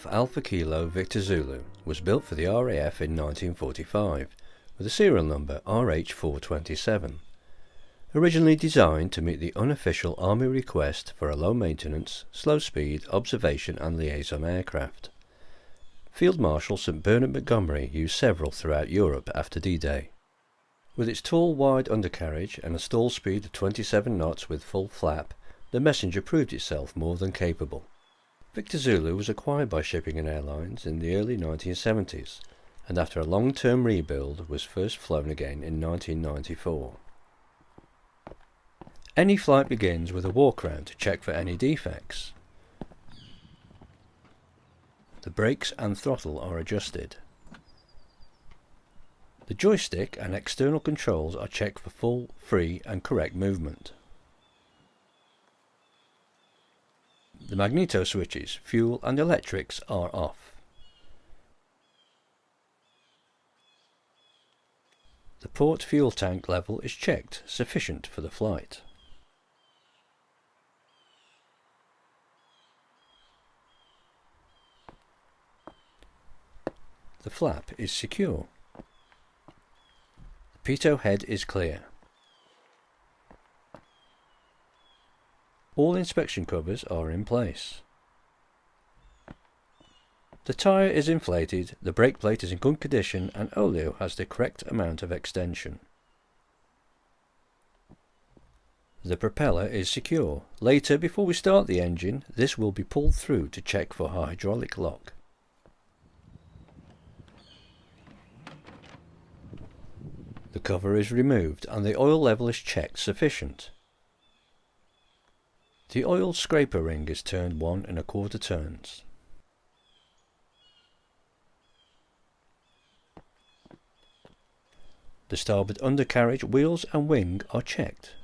Takeoff Alpha Kilo Victor Zulu was built for the RAF in 1945 with a serial number RH427. Originally designed to meet the unofficial Army request for a low maintenance, slow speed observation and liaison aircraft. Field Marshal St Bernard Montgomery used several throughout Europe after D-Day. With its tall wide undercarriage and a stall speed of 27 knots with full flap, the Messenger proved itself more than capable. Victor Zulu was acquired by Shipping and Airlines in the early 1970s, and after a long-term rebuild was first flown again in 1994. Any flight begins with a walk-around to check for any defects. The brakes and throttle are adjusted. The joystick and external controls are checked for full, free and correct movement. The magneto switches, fuel and electrics are off. The port fuel tank level is checked, sufficient for the flight. The flap is secure. The pitot head is clear. All inspection covers are in place. The tyre is inflated, the brake plate is in good condition and oleo has the correct amount of extension. The propeller is secure. Later, before we start the engine, this will be pulled through to check for hydraulic lock. The cover is removed and the oil level is checked sufficient. The oil scraper ring is turned 1 1/4 turns. The starboard undercarriage, wheels and wing are checked.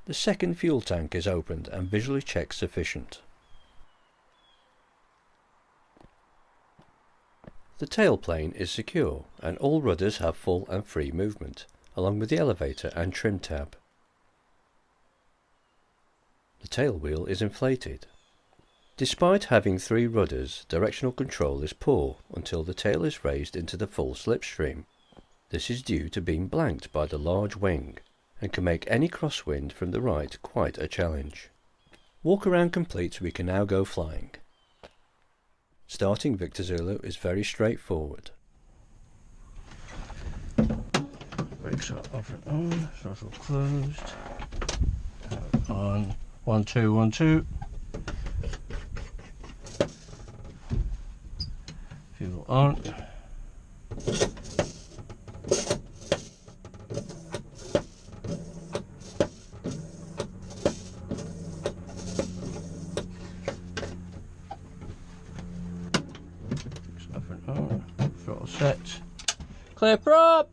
The second fuel tank is opened and visually checked sufficient. The tailplane is secure and all rudders have full and free movement, along with the elevator and trim tab. The tail wheel is inflated. Despite having 3 rudders, directional control is poor until the tail is raised into the full slipstream. This is due to being blanked by the large wing and can make any crosswind from the right quite a challenge. Walk around complete, we can now go flying. Starting Victor Zulu is very straightforward. Brakes are off and on, throttle closed. On 1 2 1 2. Fuel on. Throttle set. Clear prop!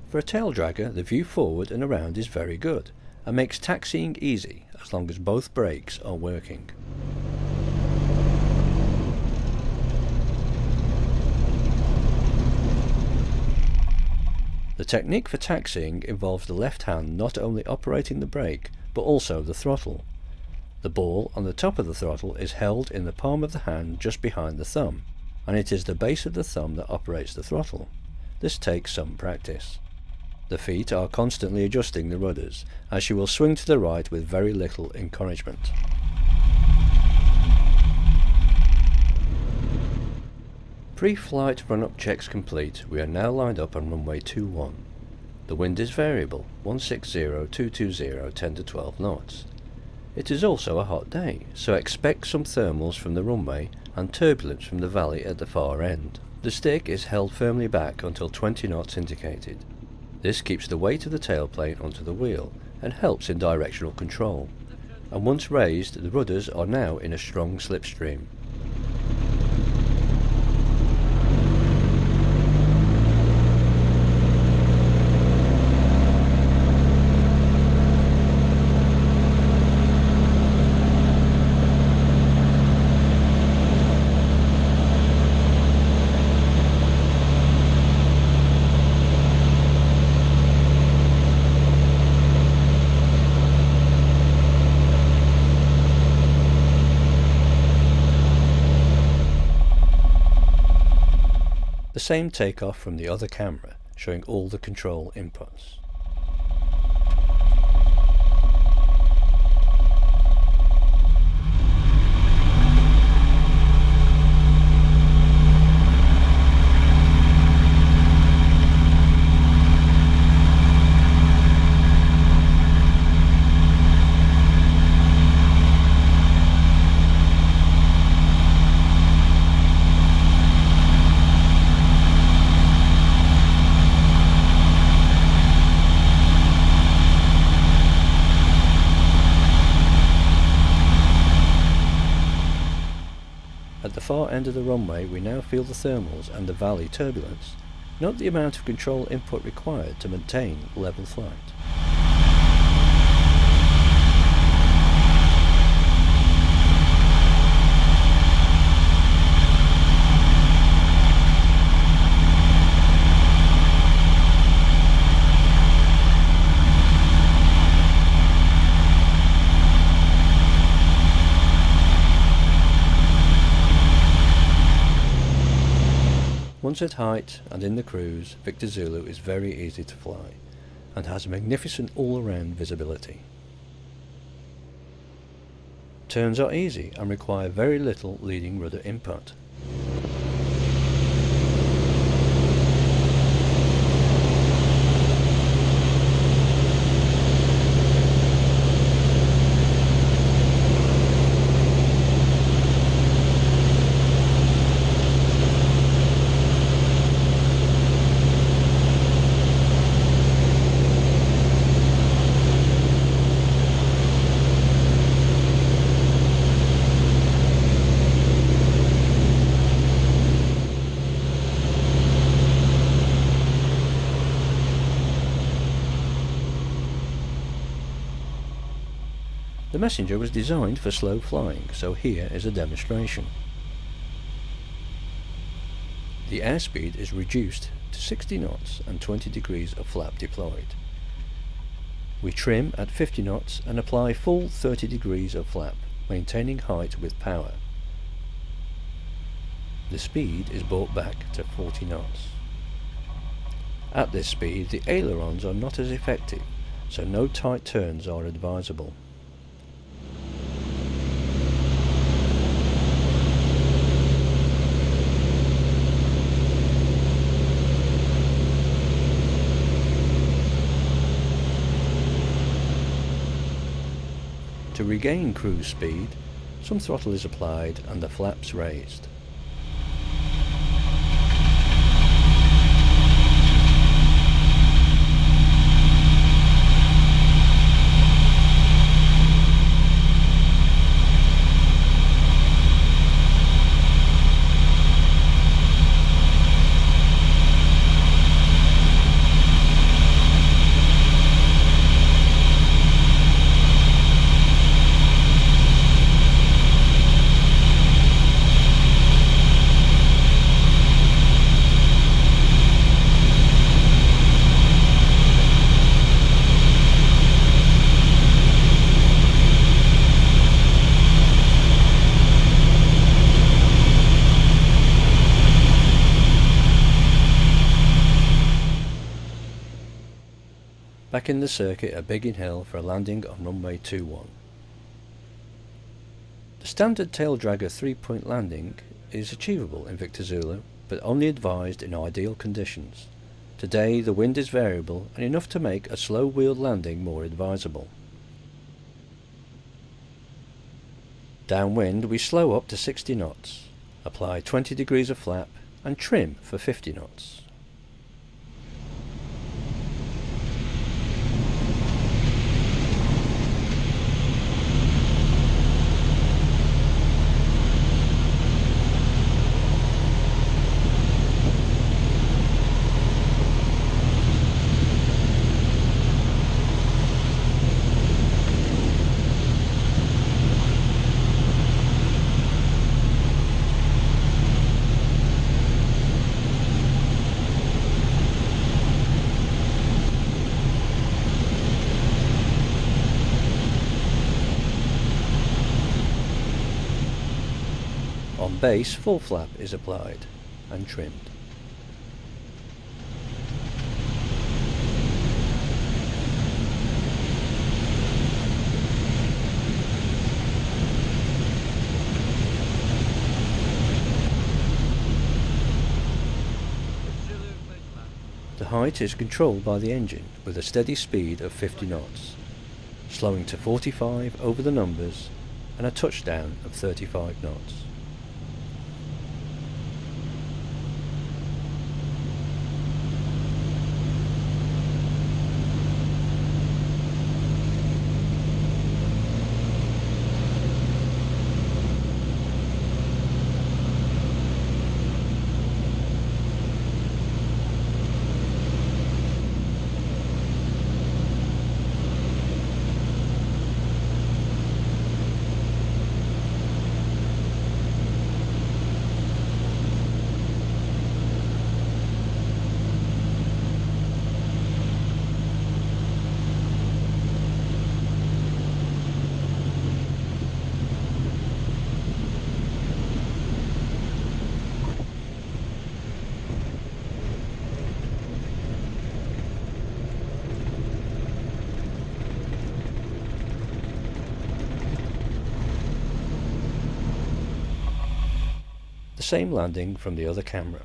For a tail dragger, the view forward and around is very good and makes taxiing easy as long as both brakes are working. The technique for taxiing involves the left hand not only operating the brake but also the throttle. The ball on the top of the throttle is held in the palm of the hand just behind the thumb, and it is the base of the thumb that operates the throttle. This takes some practice. The feet are constantly adjusting the rudders, as she will swing to the right with very little encouragement. Pre-flight run-up checks complete, we are now lined up on runway 21. The wind is variable, 160-220, 10 to 12 knots. It is also a hot day, so expect some thermals from the runway and turbulence from the valley at the far end. The stick is held firmly back until 20 knots indicated. This keeps the weight of the tailplane onto the wheel and helps in directional control. And once raised, the rudders are now in a strong slipstream. the same takeoff from the other camera, showing all the control inputs. At the far end of the runway we now feel the thermals and the valley turbulence. Note the amount of control input required to maintain level flight. Once at height and in the cruise, Victor Zulu is very easy to fly and has magnificent all-around visibility. Turns are easy and require very little leading rudder input. The Messenger was designed for slow flying, so here is a demonstration. The airspeed is reduced to 60 knots and 20 degrees of flap deployed. We trim at 50 knots and apply full 30 degrees of flap, maintaining height with power. The speed is brought back to 40 knots. At this speed the ailerons are not as effective, so no tight turns are advisable. To regain cruise speed, some throttle is applied and the flaps raised. Back in the circuit at Biggin Hill for a landing on runway 21. The standard tail dragger 3-point landing is achievable in Victor Zulu, but only advised in ideal conditions. Today the wind is variable and enough to make a slow wheeled landing more advisable. Downwind we slow up to 60 knots, apply 20 degrees of flap and trim for 50 knots. On base, full flap is applied and trimmed. height is controlled by the engine with a steady speed of 50 knots, slowing to 45 over the numbers and a touchdown of 35 knots. The same landing from the other camera.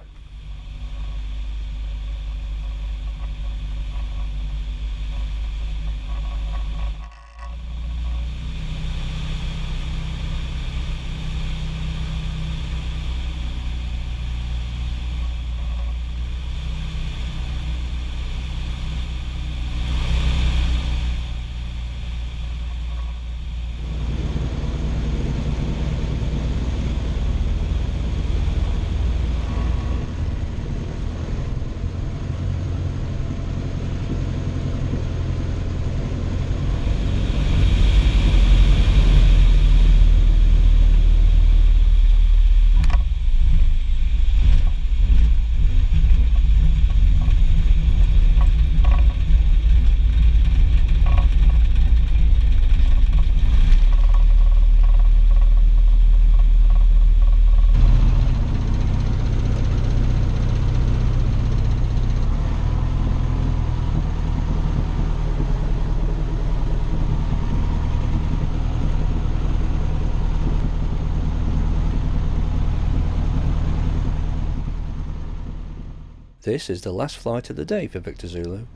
This is the last flight of the day for Victor Zulu,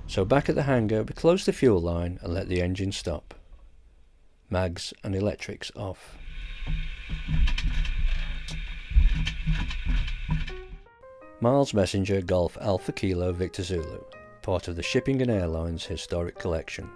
so back at the hangar we close the fuel line and let the engine stop. Mags and electrics off. Miles Messenger Golf Alpha Kilo Victor Zulu, part of the Shipping and Airlines Historic Collection.